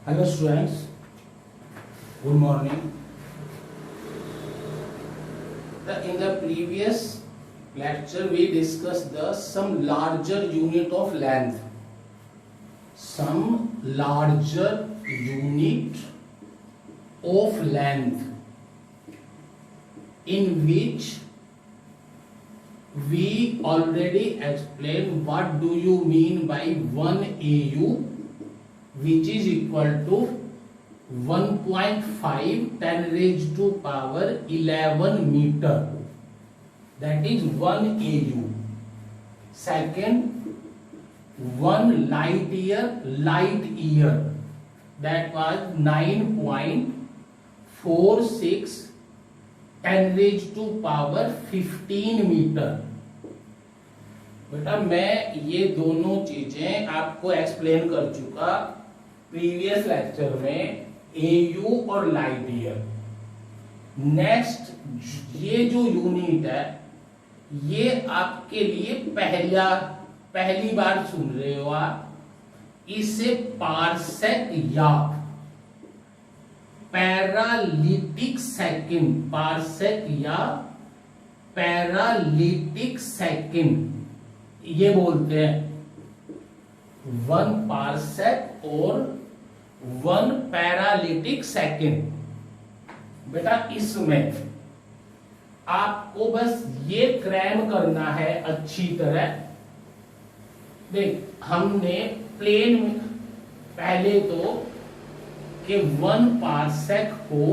Hello students, good morning. In the previous lecture we discussed some larger unit of length. Some larger unit of length in which we already explained what do you mean by 1 AU, which is equal to 1.5 10 raised to power 11 meter. That is 1 AU. Second, 1 light year, that was 9.46 10 raised to power 15 metre. बेटा मैं ये दोनों चीजें आपको explain कर चुका previous lecture में, AU और लाइट ईयर. नेक्स्ट ये जो यूनिट है ये आपके लिए पहली बार सुन रहे हो आप. इसे पारसेक या पैरालिटिक सेकंड, पारसेक या पैरालिटिक सेकंड ये बोलते हैं. 1 पारसेक और 1 पैरालिटिक सेकंड. बेटा इसमें आपको बस ये क्रैम करना है अच्छी तरह. देख हमने प्लेन में पहले तो कि 1 पारसेक को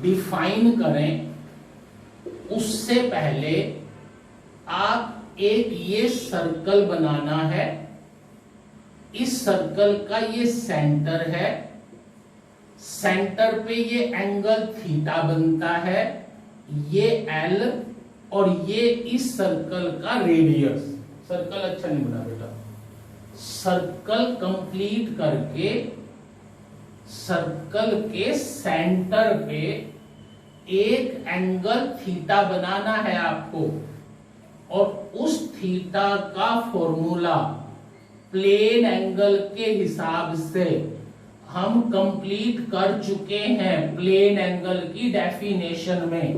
डिफाइन करें, उससे पहले आप एक ये सर्कल बनाना है. इस सर्कल का ये सेंटर है, सेंटर पे ये एंगल थीटा बनता है, ये एल और ये इस सर्कल का रेडियस. सर्कल अच्छा नहीं बना बेटा. सर्कल कंप्लीट करके सर्कल के सेंटर पे एक एंगल थीटा बनाना है आपको, और उस थीटा का फॉर्मूला प्लेन एंगल के हिसाब से हम कंप्लीट कर चुके हैं प्लेन एंगल की डेफिनेशन में.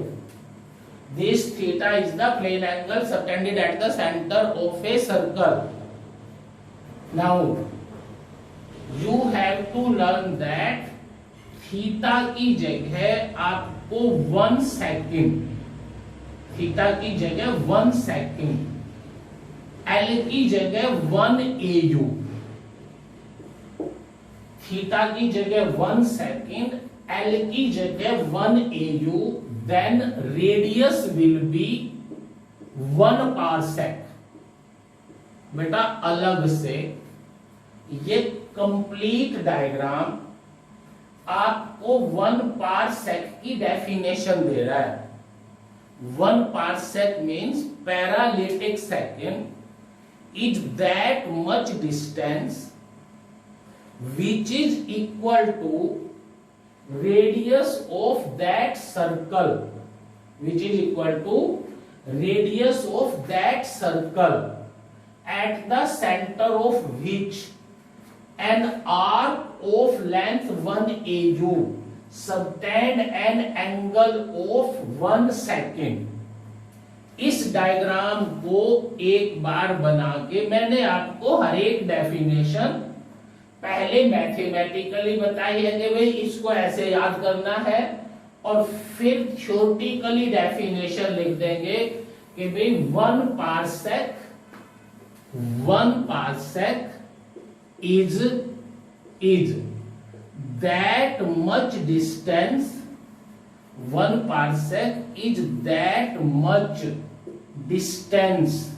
This theta is the plane angle subtended at the centre of a circle. Now you have to learn that theta की जगह आपको 1 सेकेंड, थीटा की जगह 1 सेकेंड, एल की जगह 1 AU. थीटा की जगह 1 सेकेंड, एल की जगह 1 AU, then radius will be 1 parsec. बेटा अलग से ये कंप्लीट डायग्राम आपको 1 पारसेक की डेफिनेशन दे रहा है. 1 parsec means parallatic second is that much distance which is equal to radius of that circle, which is equal to radius of that circle at the center of which an arc of length 1 AU subtend an angle of 1 second. इस diagram को एक बार बना के मैंने आपको हर एक definition पहले mathematically बताई है कि भाई इसको ऐसे याद करना है, और फिर थ्योरेटिकली डेफिनेशन लिख देंगे कि भाई 1 parsec is that much distance. 1 parsec is that much distance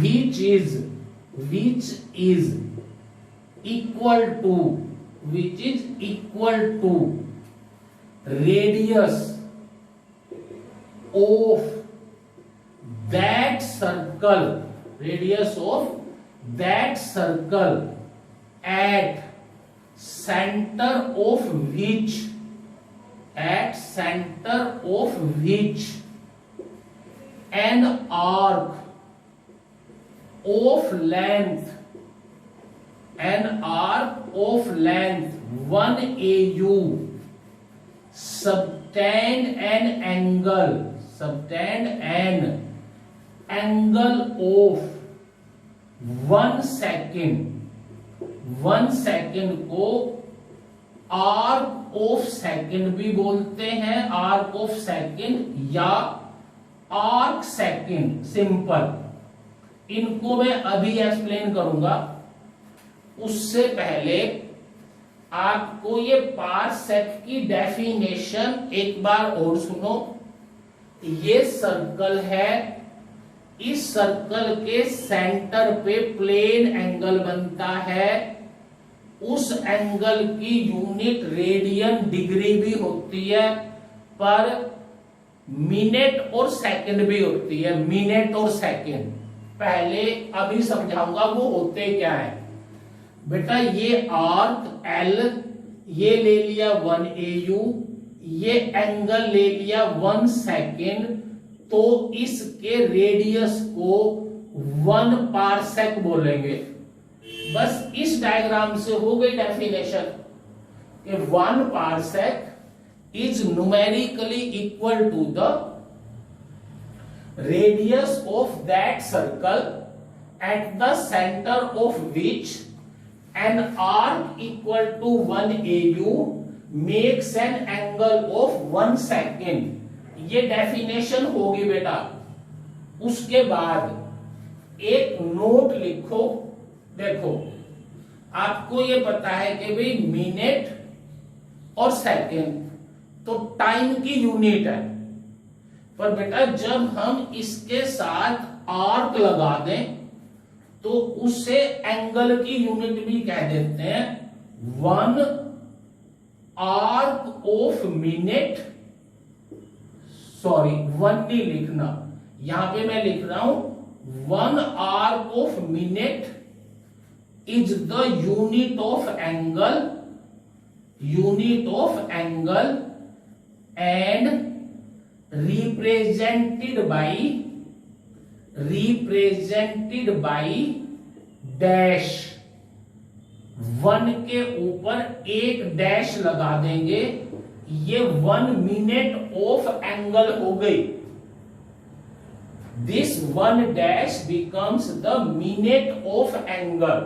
which is equal to radius of that circle, at center of which an arc of length an arc of length 1 AU subtend an angle of 1 second। 1 second को arc of second भी बोलते हैं, arc of second या arc second, simple. इनको मैं अभी explain करूंगा। उससे पहले आपको ये पारसेक की डेफिनेशन एक बार और सुनो। ये सर्कल है, इस सर्कल के सेंटर पे प्लेन एंगल बनता है। उस एंगल की यूनिट रेडियन डिग्री भी होती है, पर मिनट और सेकंड भी होती है, मिनट और सेकंड। पहले अभी समझाऊंगा वो होते क्या है। बेटा ये आर्क एल, ये ले लिया 1 AU, ये एंगल ले लिया 1 सेकेंड, तो इसके रेडियस को 1 पारसेक बोलेंगे। बस इस डायग्राम से हो गई डेफिनेशन कि 1 parsec is numerically equal to the radius of that circle at the centre of which an arc equal to 1 AU makes an angle of 1 second। ये डेफिनेशन होगी बेटा। उसके बाद एक नोट लिखो। देखो आपको ये पता है कि भाई मिनट और सेकंड तो टाइम की यूनिट है, पर बेटा जब हम इसके साथ आर्क लगा दें तो उससे एंगल की यूनिट भी कह देते हैं। 1 आर्क ऑफ मिनट, सॉरी 1 नहीं लिखना, यहां पे मैं लिख रहा हूं 1 arc of minute is the unit of angle and represented by dash. 1 के ऊपर एक डैश लगा देंगे, ये 1 मिनट ऑफ एंगल हो गई। This 1 dash becomes the minute of angle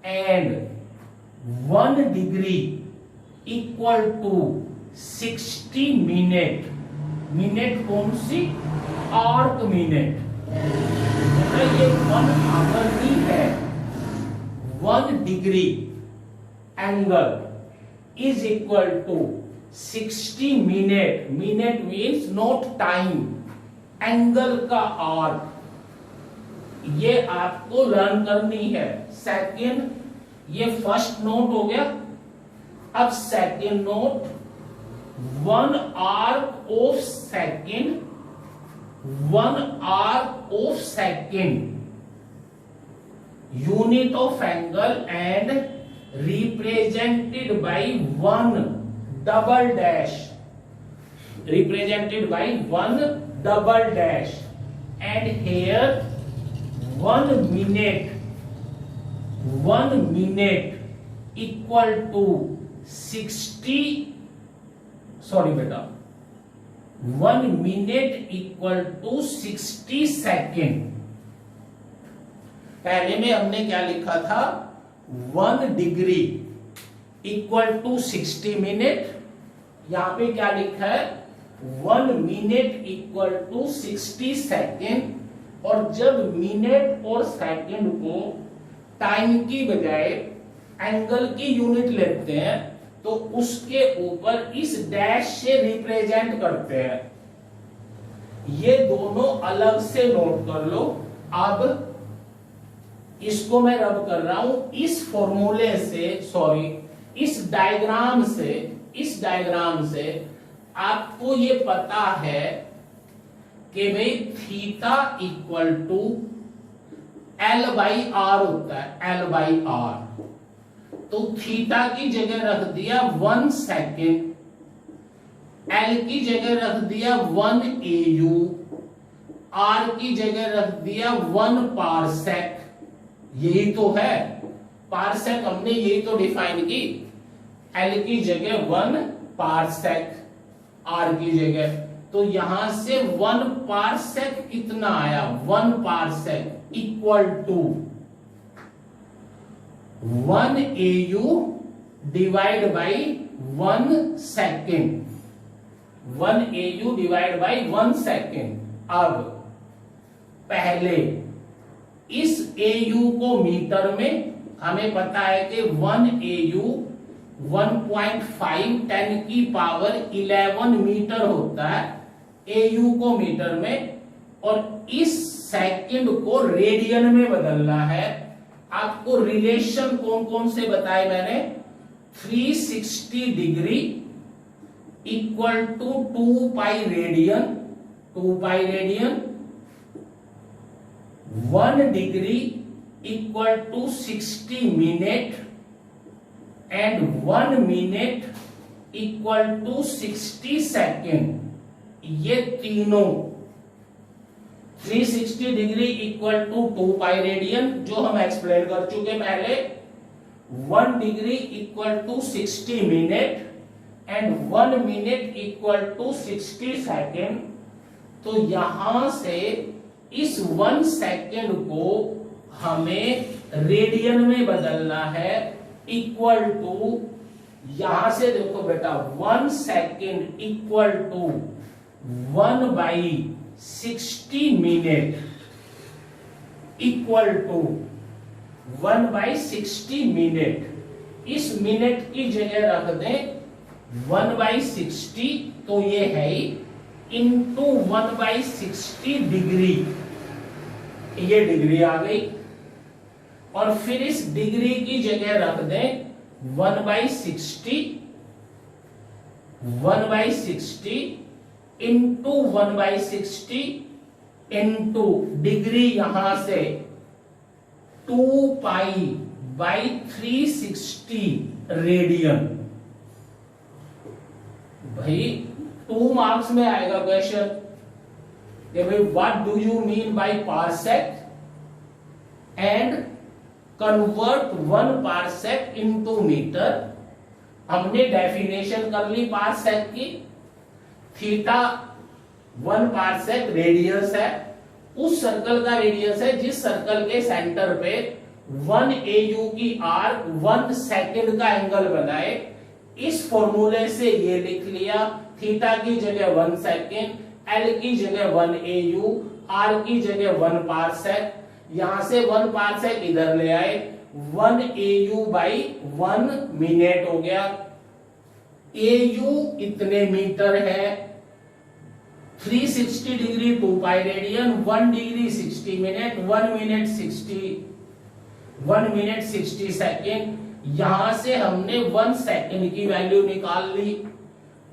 and 1 degree equal to 60 minute. Minute कौन सी? Arc minute. ये 1 आवर ही है। 1 degree angle is equal to 60 minute. Minute means not time, angle का आर्क। ये आपको लर्न करनी है। सेकंड, ये फर्स्ट नोट हो गया। अब second note, 1 arc of second, 1 arc of second, unit of angle and represented by 1 double dash, represented by 1 double dash, and here 1 minute equal to 60, sorry beta, 1 minute equal to 60 second. पहले में हमने क्या लिखा था? 1 degree equal to 60 minute. यहां पे क्या लिखा है? 1 मिनट इक्वल टू 60 सेकेंड। और जब मिनट और सेकेंड को टाइम की बजाय एंगल की यूनिट लेते हैं तो उसके ऊपर इस डैश से रिप्रेजेंट करते हैं। ये दोनों अलग से नोट कर लो। अब इसको मैं रब कर रहा हूं इस फॉर्मूले से, सॉरी इस डायग्राम से आपको ये पता है कि भाई theta equal to L by r होता है, L बाई आर। तो थीटा की जगह रख दिया 1 सेकेंड, एल की जगह रख दिया 1 AU, आर की जगह रख दिया 1 पारसेक। यही तो है। पारसेक हमने यही तो डिफाइन की, एल की जगह 1 पारसेक, आर की जगह, तो यहां से 1 पारसेक कितना आया, 1 parsec equal to 1 AU divide by 1 second, 1 AU divide by 1 second. अब पहले इस AU को मीटर में, हमें पता है कि 1 AU 1.5 10 की पावर 11 मीटर होता है AU को मीटर में, और इस सेकंड को रेडियन में बदलना है। आपको रिलेशन कौन कौन से बताए मैंने, 360 degree equal to 2 pi radian, 2 pi radian, 1 degree equal to 60 minute, and 1 minute equal to 60 second. ये तीनों 360 degree equal to 2 pi radian जो हम एक्सप्लेन कर चुके पहले, 1 degree equal to 60 minute, and 1 minute equal to 60 second. तो यहां से इस 1 सेकेंड को हमें रेडियन में बदलना है, इक्वल टू, यहां से देखो बेटा 1 second equal to 1 by 60 minute equal to 1 by 60 minute. इस मिनट की जगह रख दें 1 बाई 60, तो ये है इंटू 1 बाई 60 डिग्री, ये डिग्री आ गई, और फिर इस डिग्री की जगह रख दें 1 by 60, 1 by 60 into 1 by 60 into degree यहां से 2 पाई बाई 360 रेडियन। भाई 2 मार्क्स में आएगा क्वेश्चन कि भाई what do you mean by parsec and convert 1 parsec into metre. हमने डेफिनेशन कर ली पारसेक की, थीटा 1 पारसेक रेडियस है, उस सर्कल का रेडियस है जिस सर्कल के सेंटर पे 1 AU की आर्क 1 सेकेंड का एंगल बनाए। इस फॉर्मूले से ये लिख लिया, थीटा की जगह 1 सेकेंड, एल की जगह 1 AU, आर की जगह 1 पारसेक, यहां से 1 पारसेक इधर ले आए, 1 AU बाई 1 मिनट हो गया। AU इतने मीटर है, 360 degree 2 pi radian, 1 degree 60 minute, 1 minute 60 second. यहां से हमने 1 सेकेंड की वैल्यू निकाल ली।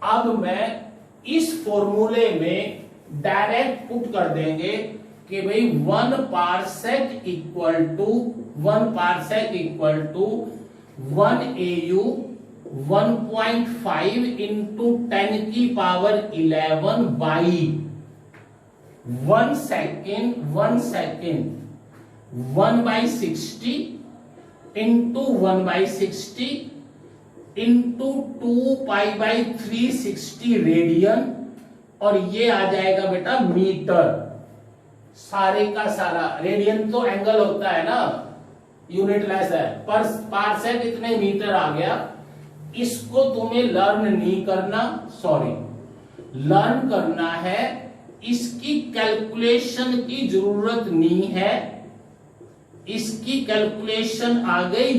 अब मैं इस फॉर्मूले में डायरेक्ट पुट कर देंगे कि भाई 1 parsec equal to 1 AU 1.5 into 10 की power 11 by 1 second 1 by 60 into 1 by 60 into 2 pi by 360 radian, और ये आ जाएगा बेटा मीटर। सारे का सारा, रेडियन तो एंगल होता है ना, यूनिट लेस है, पर पारसेक इतने मीटर आ गया। इसको तुम्हें लर्न नहीं करना, लर्न करना है, इसकी कैलकुलेशन की जरूरत नहीं है। इसकी कैलकुलेशन आ गई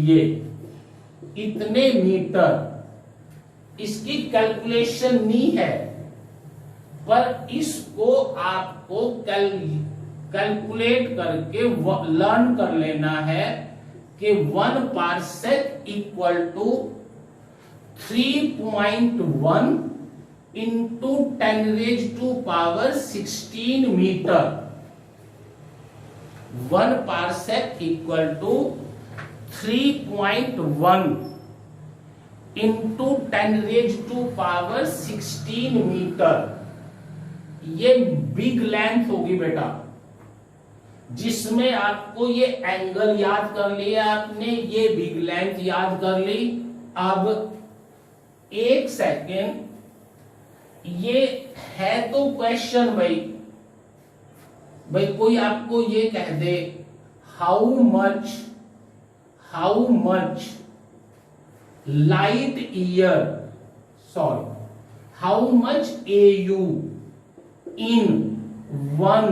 ये इतने मीटर, इसकी कैलकुलेशन नहीं है, पर इसको आपको कैलकुलेट करके लर्न कर लेना है कि 1 parsec equal to 3.1 into 10 raise to power 16 metre. 1 parsec equal to 3.1 into 10 raise to power 16 metre. ये बिग लेंथ होगी बेटा, जिसमें आपको ये एंगल याद कर लिया आपने, ये बिग लेंथ याद कर ली। अब 1 सेकेंड, ये है तो क्वेश्चन भाई कोई आपको ये कह दे how much light year, sorry, how much AU in 1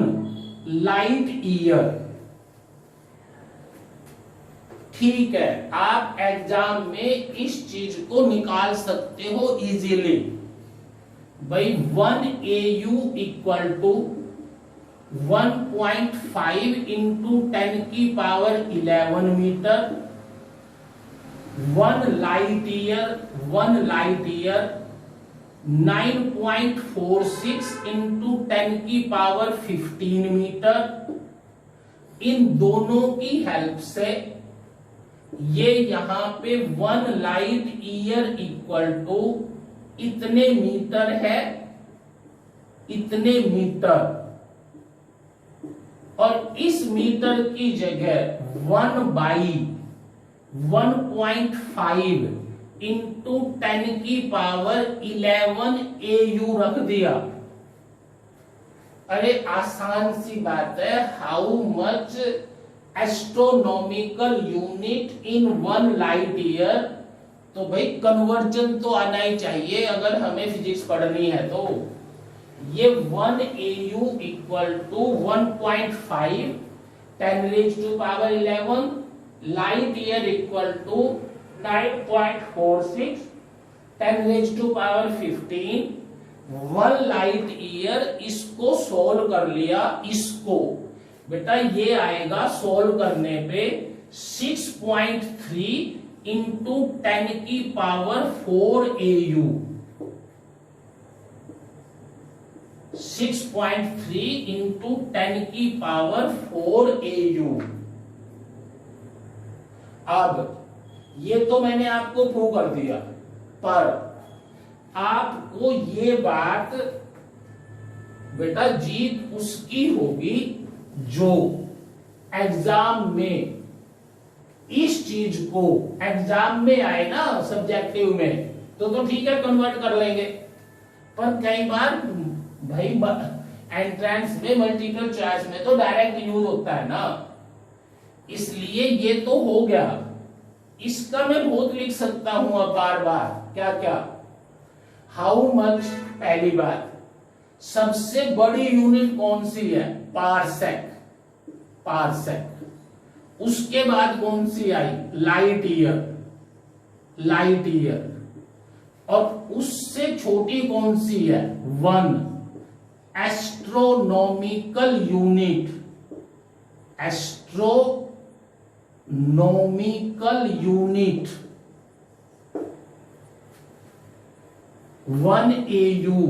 light year. ठीक है, आप एग्जाम में इस चीज को निकाल सकते हो इजीली भाई। 1 AU इक्वल टू 1.5 इंटू 10 की power 11 metre. 1 light year 9.46 into 10 की पावर 15 मीटर। इन दोनों की हेल्प से ये यहां पे 1 लाइट ईयर इक्वल टू इतने मीटर है, इतने मीटर, और इस मीटर की जगह 1/1.5 इंटू 10 की पावर 11 AU रख दिया। अरे आसान सी बात है, how much astronomical unit in 1 light year. तो भाई कन्वर्जन तो आना ही चाहिए अगर हमें फिजिक्स पढ़नी है तो। ये 1 AU equal to 1.5 10 raise to power 11, light year equal to 9.46 10 raise to power 15। 1 light year, इसको सोल्व कर लिया, इसको बेटा ये आएगा सोल्व करने पे 6.3 इंटू 10 की पावर 4 AU। 6.3 इंटू 10 की पावर 4 AU। अब ये तो मैंने आपको प्रूव कर दिया, पर आपको ये बात बेटा जीत उसकी होगी जो एग्जाम में इस चीज को एग्जाम में आए ना, सब्जेक्टिव में तो ठीक है कन्वर्ट कर लेंगे, पर कई बार भाई एंट्रेंस में मल्टीपल चॉइस में तो डायरेक्ट यूज होता है ना, इसलिए ये तो हो गया। इसका मैं बहुत लिख सकता हूं अब बार बार, क्या क्या, हाउ मच, पहली बात, सबसे बड़ी यूनिट कौन सी है, पारसेक, पारसेक। उसके बाद कौन सी आई, लाइट ईयर, लाइट ईयर, और उससे छोटी कौन सी है, 1 astronomical unit, astronomical unit 1 AU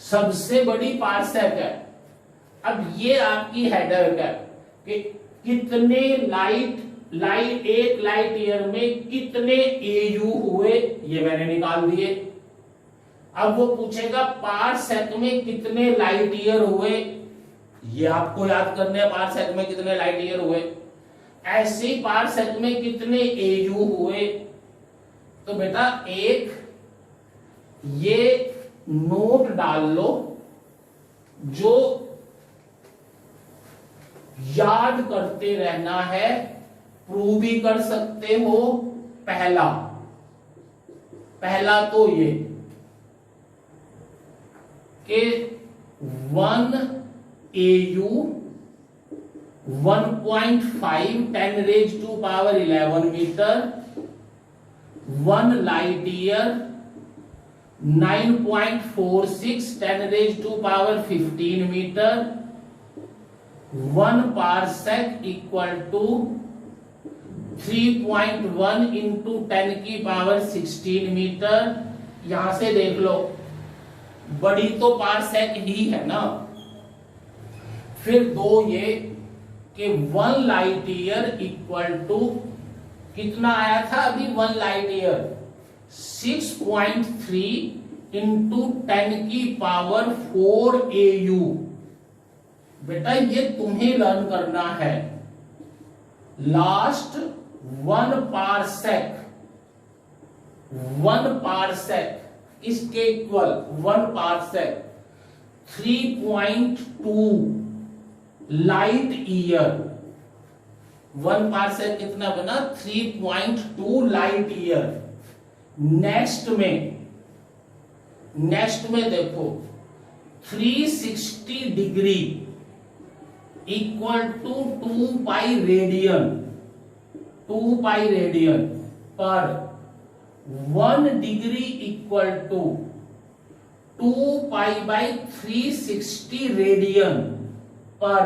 सबसे बड़ी पारसेक है। अब ये आपकी हेडर है कि कितने एक लाइट ईयर में कितने AU हुए, ये मैंने निकाल दिए। अब वो पूछेगा पारसेक में कितने लाइट ईयर हुए, ये आपको याद करने हैं, पारसेक में कितने लाइट ईयर हुए। ऐसे ही पारसेक में कितने AU हुए, तो बेटा एक ये नोट डाल लो, जो याद करते रहना है, प्रूव भी कर सकते हो। पहला तो ये कि 1 AU 1.5 10 raise to power 11 metre, 1 light year 9.46 10 raise to power 15 metre, 1 parsec equal to 3.1 into 10 की पावर 16 मीटर। यहां से देख लो, बड़ी तो पारसेक ही है ना। फिर दो ये कि 1 लाइट ईयर इक्वल टू कितना आया था अभी, 1 लाइट ईयर 6.3 इंटू 10 की पावर 4 AU। बेटा ये तुम्हें लर्न करना है। लास्ट 1 पारसेक इसके equal 1 parsec 3.2 light year. 1 parsec कितना बना? 3.2 लाइट ईयर। नेक्स्ट में देखो 360 degree equal to 2 pi radian. 2 pi radian पर 1 degree equal to 2 pi by 360 radian पर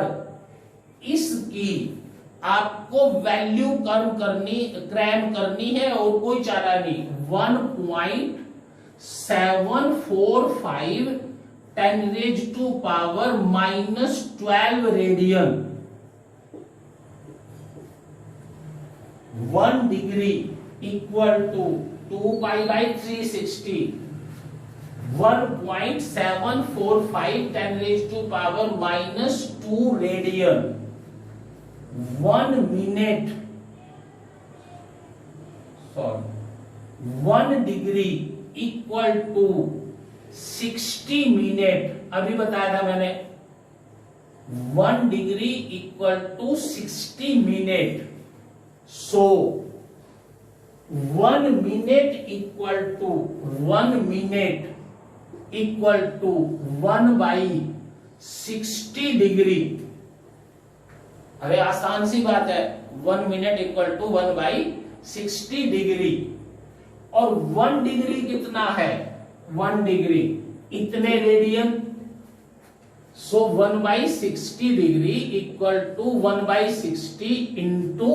इसकी आपको वैल्यू क्रैम करनी है और कोई चारा नहीं। 1.745 10 raise to power -12 radian. 1 degree equal to 2 pi by 360 1.745 10 raise to power -2 radian. 1 degree equal to 60 minute. अभी बताया था मैंने 1 degree equal to 60 minute. So 1 minute equal to 1/60 degree. अरे आसान सी बात है। 1 मिनट इक्वल टू 1/60 डिग्री। और 1 डिग्री कितना है? 1 डिग्री इतने radian. So 1/60 degree equal to 1/60 into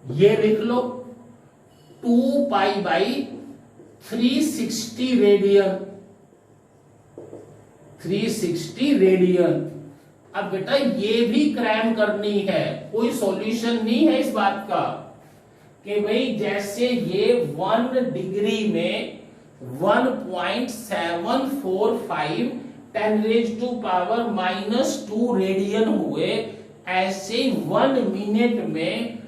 ये लिख लो 2 पाई बाई 360 रेडियन। 360 रेडियन। अब बेटा ये भी क्रैम करनी है। कोई सॉल्यूशन नहीं है इस बात का कि भाई जैसे ये 1 डिग्री में 1.745 10 रेज टू पावर -2 रेडियन हुए, ऐसे 1 मिनट में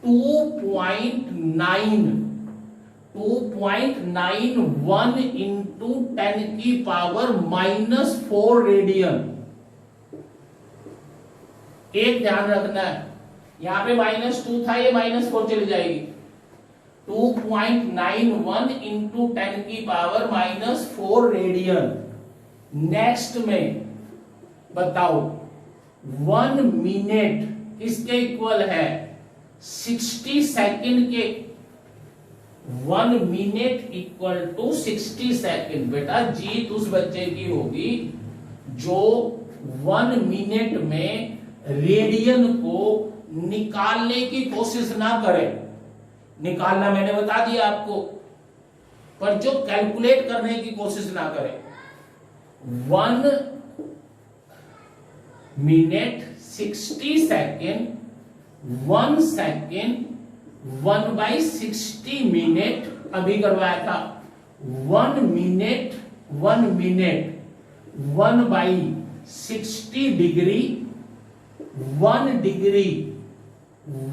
2.91 इंटू 10 की पावर -4 रेडियन। एक ध्यान रखना है, यहां पे -2 था, ये -4 चली जाएगी। 2.91 इंटू 10 की पावर -4 रेडियन। नेक्स्ट में बताओ 1 मिनट किसके इक्वल है? 60 सेकंड के। 1 मिनट इक्वल टू 60 सेकंड। बेटा जीत उस बच्चे की होगी जो 1 मिनट में रेडियन को निकालने की कोशिश ना करे। निकालना मैंने बता दिया आपको, पर जो कैलकुलेट करने की कोशिश ना करे। 1 मिनट 60 सेकेंड 1 सेकेंड 1/60 मिनट अभी करवाया था। 1 minute 1/60 degree. 1 degree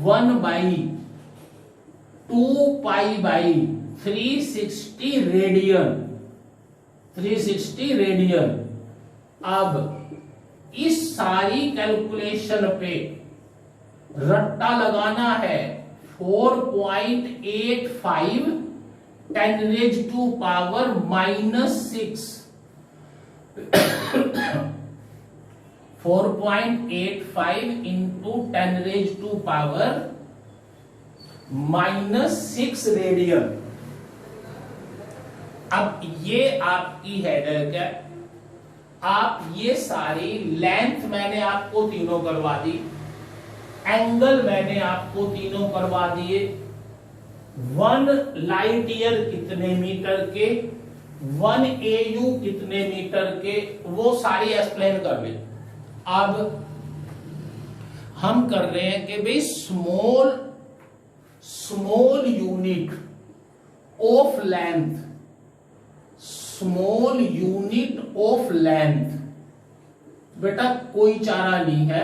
1/2 pi by 360 radian. 360 radian. अब इस सारी कैलकुलेशन पे रट्टा लगाना है। 4.85 10 raise to power -6। 4.85 into 10 raise to power -6 radian. अब ये आपकी हेडर है। आप ये सारी लेंथ मैंने आपको तीनों करवा दी, एंगल मैंने आपको तीनों करवा दिए। 1 लाइट ईयर कितने मीटर के, 1 AU कितने मीटर के, वो सारी एक्सप्लेन कर ले। अब हम कर रहे हैं कि भाई small unit of length. Small unit of length बेटा कोई चारा नहीं है,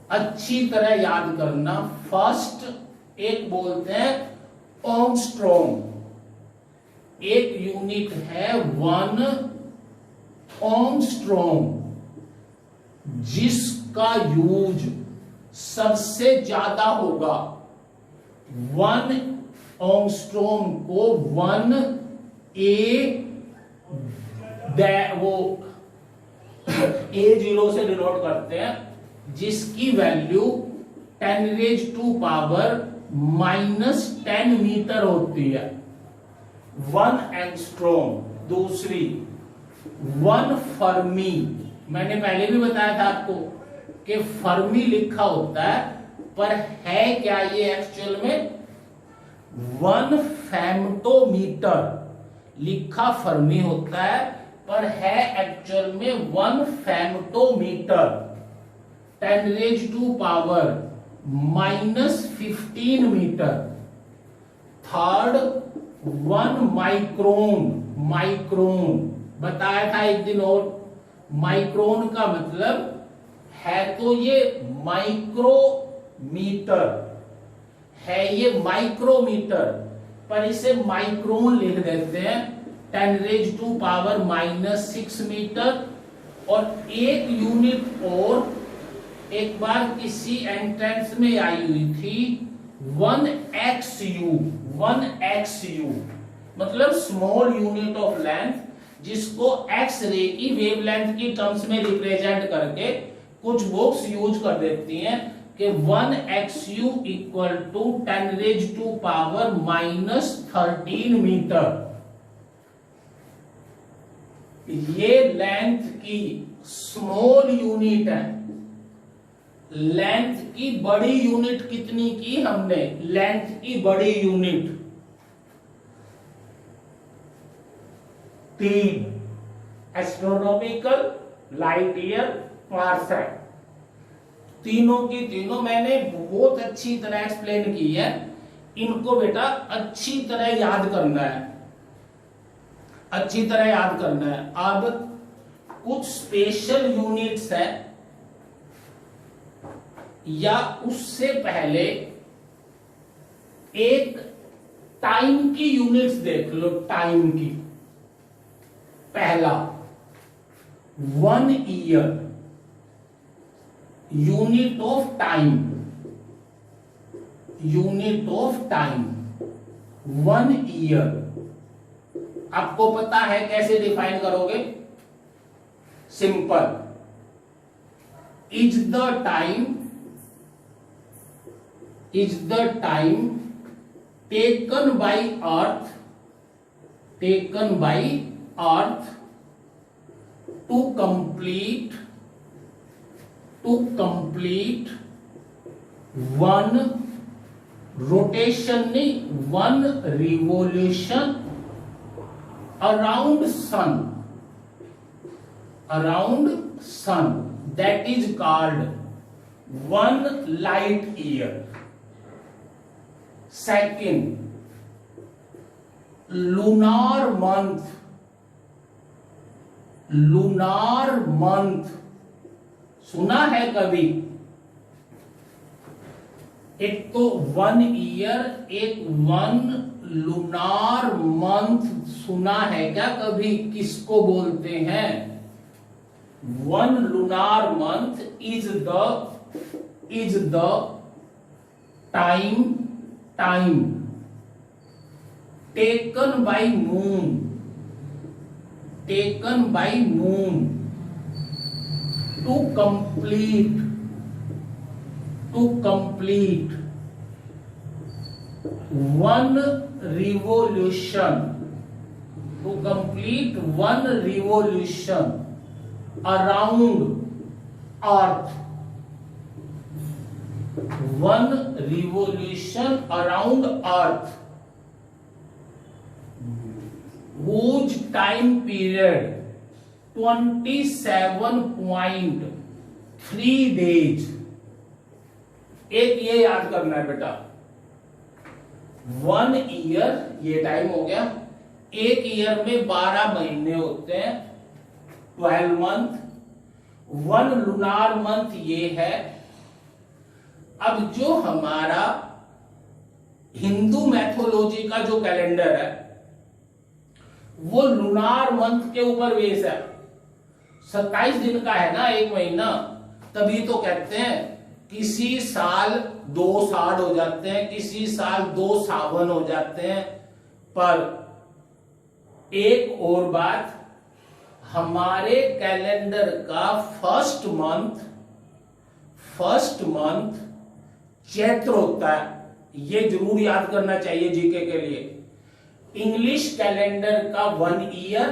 अच्छी तरह याद करना। फर्स्ट एक बोलते हैं एंगस्ट्रॉम, एक यूनिट है 1 एंगस्ट्रॉम, जिसका यूज सबसे ज्यादा होगा। 1 एंगस्ट्रॉम को 1 वो A0 से डिनोट करते हैं, जिसकी वैल्यू 10⁻⁻10 मीटर होती है 1 एंगस्ट्रॉम। दूसरी 1 फर्मी, मैंने पहले भी बताया था आपको कि फर्मी लिखा होता है, पर है क्या ये एक्चुअल में 1 फेम्टोमीटर। लिखा फर्मी होता है पर है एक्चुअल में 1 फेम्टोमीटर, 10⁻⁻15 मीटर। थर्ड 1 माइक्रोन, माइक्रोन बताया था एक दिन, और माइक्रोन का मतलब है तो ये माइक्रोमीटर है, ये माइक्रोमीटर, पर इसे माइक्रोन लिख देते हैं, 10⁻⁻6 मीटर। और एक यूनिट और एक बार किसी एंट्रेंस में आई हुई थी 1XU, 1XU मतलब स्मॉल यूनिट ऑफ लेंथ, जिसको एक्स रे की वेवलेंथ की टर्म्स में रिप्रेजेंट करके कुछ बुक्स यूज कर देती हैं कि 1XU इक्वल टू 10⁻⁻13 मीटर। ये लेंथ की स्मॉल यूनिट है। लेंथ की बड़ी यूनिट कितनी की हमने? लेंथ की बड़ी unit 3 astronomical light year parsec. तीनों की तीनों मैंने बहुत अच्छी तरह एक्सप्लेन की है, इनको बेटा अच्छी तरह याद करना है, अच्छी तरह याद करना है। अब कुछ स्पेशल यूनिट्स है, या उससे पहले एक टाइम की यूनिट्स देख लो, टाइम की। पहला 1 year, unit of time, unit of time 1 year. आपको पता है कैसे डिफाइन करोगे? Simple, is the time taken by earth to complete one rotation, नहीं, 1 revolution around sun, that is called 1 light year. Second, lunar month सुना है कभी? एक तो 1 ईयर, एक 1 लूनार मंथ सुना है क्या कभी? किसको बोलते हैं? 1 lunar month is the time taken by moon to complete 1 revolution around earth. 1 revolution around earth whose time period 27.3 days। एक ये याद करना है बेटा, 1 ईयर ये टाइम हो गया। एक ईयर में 12 महीने होते हैं, 12 मंथ। वन लुनार मंथ ये है। अब जो हमारा हिंदू मैथोलॉजी का जो कैलेंडर है वो लुनार मंथ के ऊपर बेस है। 27 दिन का है ना एक महीना, तभी तो कहते हैं किसी साल 2 साढ़ हो जाते हैं, किसी साल 2 सावन हो जाते हैं। पर एक और बात, हमारे कैलेंडर का फर्स्ट मंथ चैत्र होता है, ये जरूर याद करना चाहिए जीके के लिए। इंग्लिश कैलेंडर का 1 ईयर,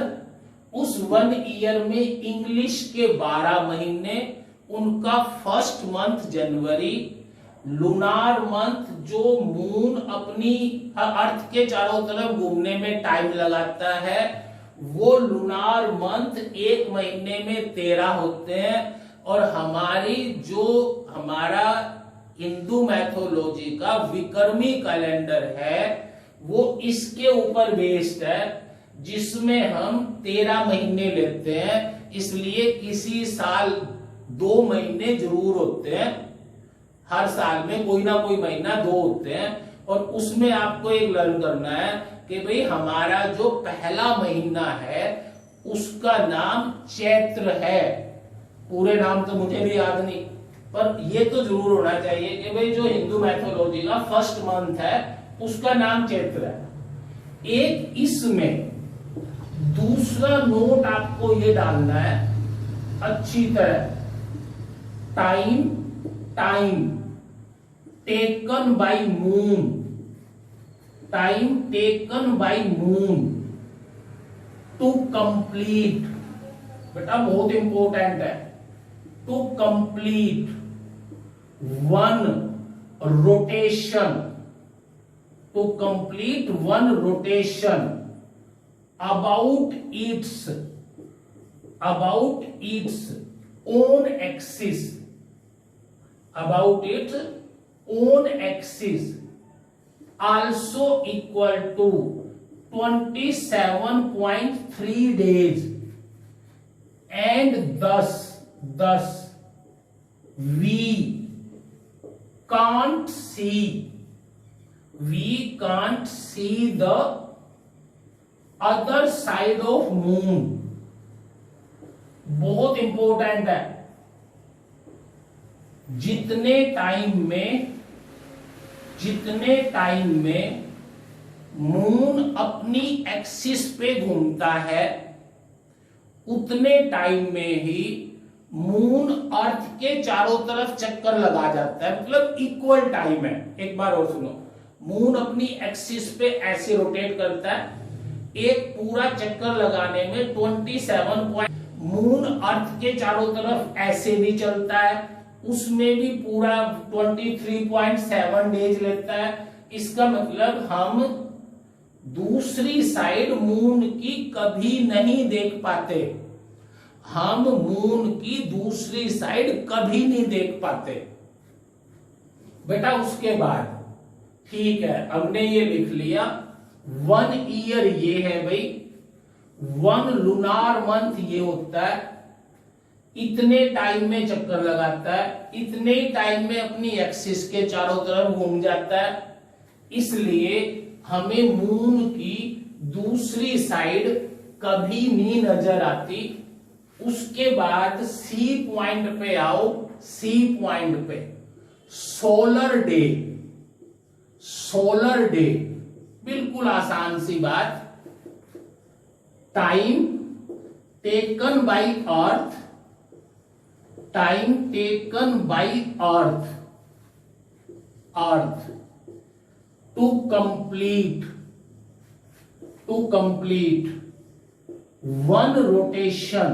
उस 1 ईयर में इंग्लिश के 12 महीने, उनका फर्स्ट मंथ जनवरी। लुनार मंथ जो मून अपनी अर्थ के चारों तरफ घूमने में टाइम लगाता है, वो लुनार मंथ एक महीने में 13 होते हैं। और हमारा हिंदू मैथोलॉजी का विक्रमी कैलेंडर है वो इसके ऊपर बेस्ड है, जिसमें हम 13 महीने लेते हैं। इसलिए किसी साल 2 महीने जरूर होते हैं, हर साल में कोई ना कोई महीना 2 होते हैं। और उसमें आपको एक लर्न करना है कि भाई हमारा जो पहला महीना है उसका नाम चैत्र है। पूरे नाम तो मुझे भी याद नहीं, पर ये तो जरूर होना चाहिए कि भाई जो हिंदू मैथोलॉजी का फर्स्ट मंथ है उसका नाम चैत्र है। एक इसमें दूसरा नोट आपको ये डालना है अच्छी तरह, time taken by moon, time taken by moon to complete. बेटा बहुत इंपॉर्टेंट है, to complete 1 rotation, to complete 1 rotation about its own axis, about its own axis, also equal to 27.3 days, and thus we can't see the other side of moon. बहुत important है, जितने time में moon अपनी axis पे घूमता है उतने time में ही मून अर्थ के चारों तरफ चक्कर लगा जाता है, मतलब इक्वल टाइम है। एक बार और सुनो, मून अपनी एक्सिस पे ऐसे रोटेट करता है, एक पूरा चक्कर लगाने में 27 मून अर्थ के चारों तरफ ऐसे भी चलता है, उसमें भी पूरा 23.7 डेज लेता है। इसका मतलब हम दूसरी साइड मून की कभी नहीं देख पाते, हम मून की दूसरी साइड कभी नहीं देख पाते बेटा। उसके बाद ठीक है, हमने ये लिख लिया 1 ईयर ये है भाई, 1 लुनार मंथ ये होता है, इतने टाइम में चक्कर लगाता है, इतने टाइम में अपनी एक्सिस के चारों तरफ घूम जाता है। इसलिए हमें मून की दूसरी साइड कभी नहीं नजर आती। उसके बाद सी पॉइंट पे आओ, सी पॉइंट पे सोलर डे बिल्कुल आसान सी बात। Time taken by earth, time taken by earth to complete 1 rotation,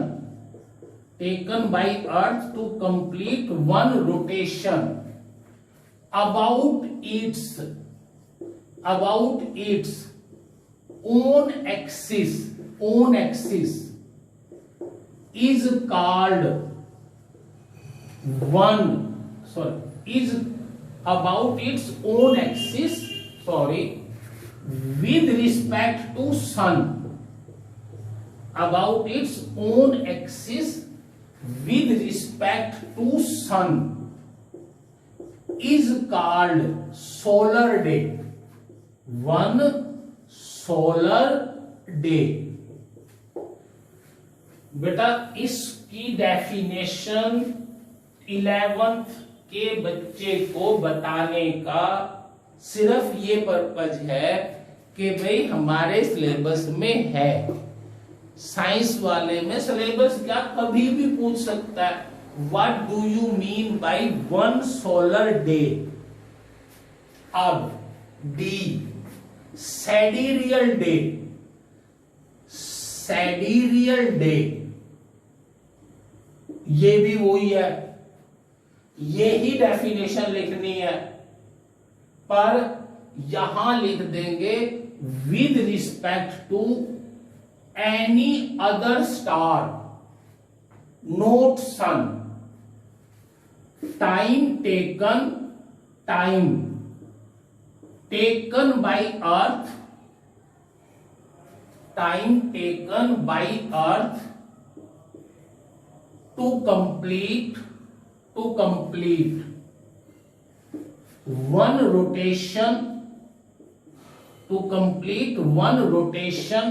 taken by earth to complete 1 rotation about its own axis is called is about its own axis with respect to sun, about its own axis with respect to sun is called solar day. One solar day. बेटा इसकी definition 11th के बच्चे को बताने का सिर्फ ये purpose है कि भाई हमारे सिलेबस में है। साइंस वाले में सिलेबस क्या कभी भी पूछ सकता है, what do you mean by one solar day. अब डी सैडिरियल डे। सैडिरियल डे ये भी वही है, ये ही डेफिनेशन लिखनी है, पर यहां लिख देंगे with respect to any other star not sun. Time taken by earth, time taken by earth to complete one rotation, to complete one rotation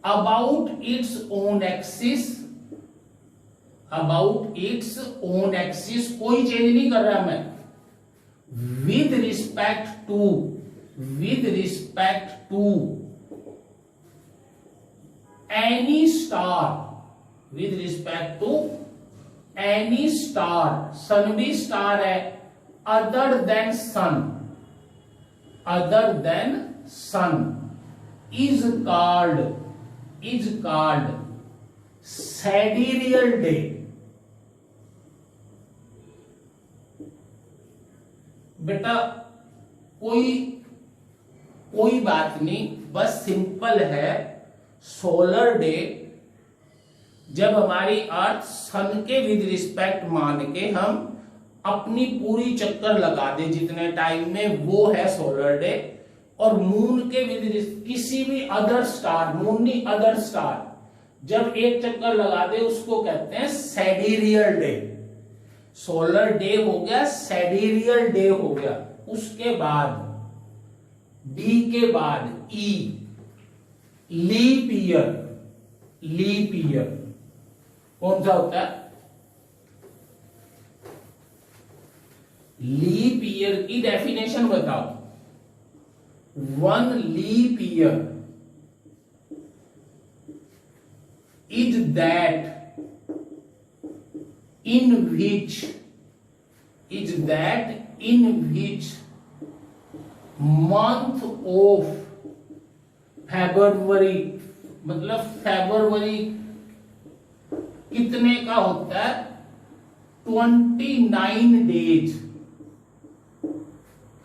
about its own axis, about its own axis, कोई change नहीं कर रहा मैं, with respect to any star, with respect to any star, सन भी star है, other than sun is called sidereal day. बेटा कोई बात नहीं, बस सिंपल है। सोलर डे जब हमारी अर्थ सन के विद रिस्पेक्ट मान के हम अपनी पूरी चक्कर लगा दे जितने टाइम में, वो है सोलर डे। और मून के विद किसी भी अदर स्टार, मून नहीं अदर स्टार, जब एक चक्कर लगा दे उसको कहते हैं सैडिरियल डे। सोलर डे हो गया, सैडिरियल डे हो गया। उसके बाद डी के बाद ई लीप ईयर कौन सा होता है? लीप ईयर की डेफिनेशन बताओ। One leap year is that in which month of February, मतलब फेब्रुवरी कितने का होता है? 29 डेज।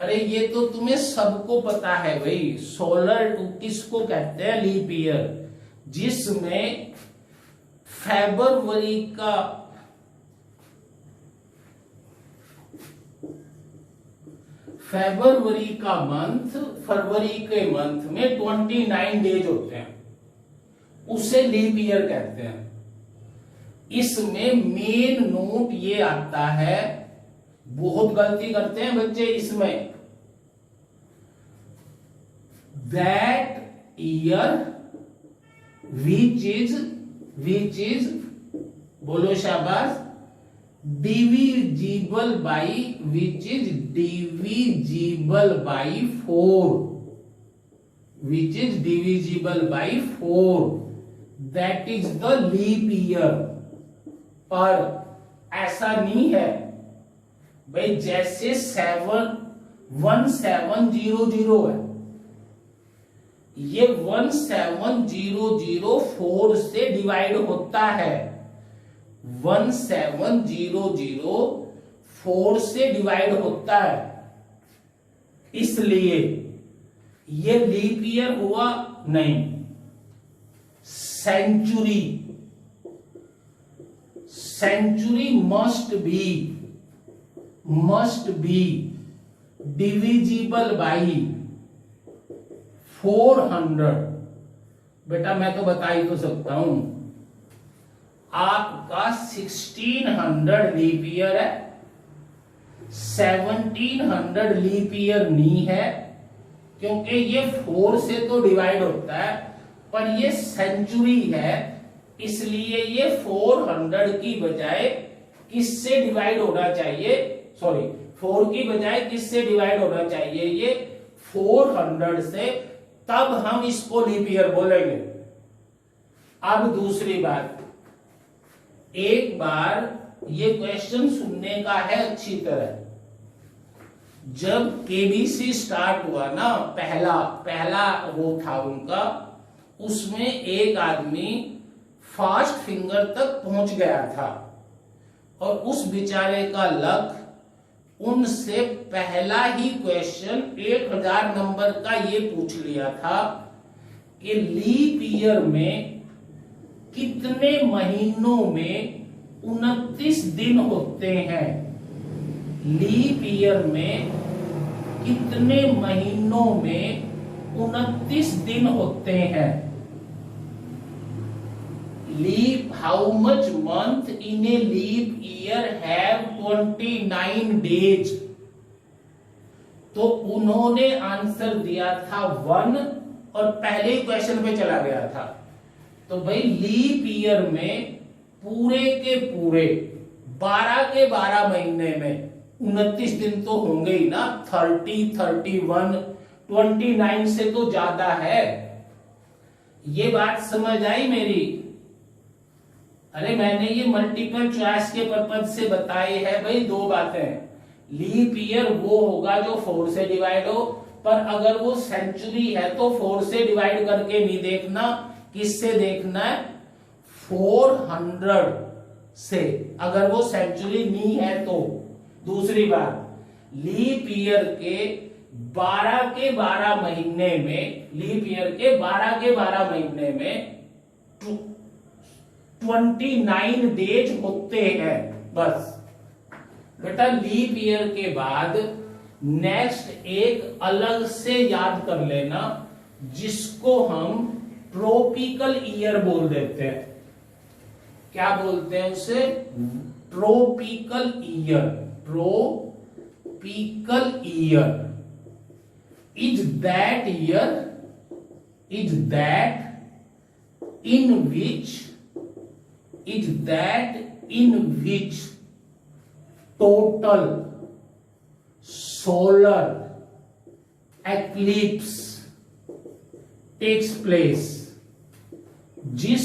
अरे ये तो तुम्हें सबको पता है भाई। सोलर किसको कहते हैं? लीप ईयर, जिसमें फेब्रुवरी का मंथ, फरवरी के मंथ में 29 डेज होते हैं, उसे लीप ईयर कहते हैं। इसमें मेन नोट ये आता है, बहुत गलती करते हैं बच्चे इसमें, दैट ईयर विच इज बोलो शाबाश, divisible by, which is divisible by 4, which is divisible by 4, that is the leap year. पर ऐसा नहीं है भाई, जैसे 1700 है, ये 1700 से डिवाइड होता है, 1700 से डिवाइड होता है, इसलिए ये लीप ईयर हुआ नहीं। Century must be divisible by 400। बेटा मैं तो बता ही तो सकता हूं, आपका 1600 लीप ईयर है, 1700 लीप ईयर नहीं है, क्योंकि ये 4 से तो डिवाइड होता है, पर ये सेंचुरी है, इसलिए ये 400 की बजाय किससे डिवाइड होना चाहिए, सॉरी 4 की बजाय किससे डिवाइड होना चाहिए, ये 400 से, तब हम इसको लीप ईयर बोलेंगे। अब दूसरी बात, एक बार ये क्वेश्चन सुनने का है अच्छी तरह। जब केबीसी स्टार्ट हुआ ना, पहला वो था उनका, उसमें एक आदमी फास्ट फिंगर तक पहुंच गया था और उस बेचारे का लक, उनसे पहला ही क्वेश्चन 1000 नंबर का ये पूछ लिया था कि लीप ईयर में कितने महीनों में 29 दिन होते हैं, लीप ईयर में कितने महीनों में 29 दिन होते हैं, leap how much month in a leap year have 29 days. तो उन्होंने आंसर दिया था 1 और पहले क्वेश्चन पे चला गया था। तो भाई लीप ईयर में पूरे के पूरे 12 के 12 महीने में 29 दिन तो होंगे ही ना, 30, 31, 29 से तो ज्यादा है। ये बात समझ आई मेरी? अरे मैंने ये मल्टीपल चॉइस के पर्पज से बताए हैं भाई दो बातें। लीप ईयर वो होगा जो 4 से डिवाइड हो, पर अगर वो सेंचुरी है तो 4 से डिवाइड करके नहीं देखना, किससे देखना है, 400 से, अगर वो सेंचुरी नहीं है तो। दूसरी बात, लीप ईयर के 12 के 12 महीने में, लीप ईयर के 12 के 12 महीने में 29 डेज होते हैं बस। बेटा लीप ईयर के बाद नेक्स्ट एक अलग से याद कर लेना, जिसको हम ट्रॉपिकल ईयर बोल देते हैं। क्या बोलते हैं उसे? Tropical year. Tropical year is that year, is that in which total solar eclipse takes place, जिस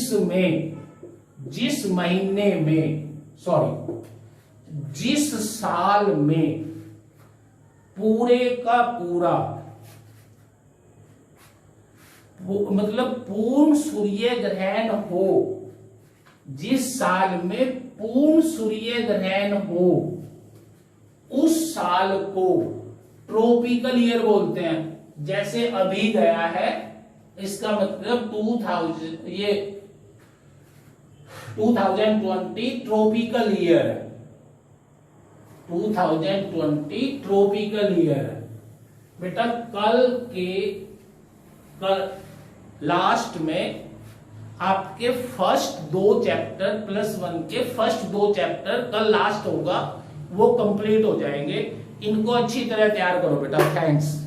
महीने में, सॉरी जिस साल में पूरे का पूरा, मतलब पूर्ण सूर्य ग्रहण हो, जिस साल में पूर्ण सूर्य ग्रहण हो, उस साल को ट्रॉपिकल ईयर बोलते हैं। जैसे अभी गया है, इसका मतलब 2020 ट्रॉपिकल ईयर है, 2020 ट्रॉपिकल ईयर है। बेटा कल लास्ट में आपके फर्स्ट 2 चैप्टर +1 के फर्स्ट 2 चैप्टर कल लास्ट होगा, वो कंप्लीट हो जाएंगे। इनको अच्छी तरह तैयार करो बेटा। थैंक्स।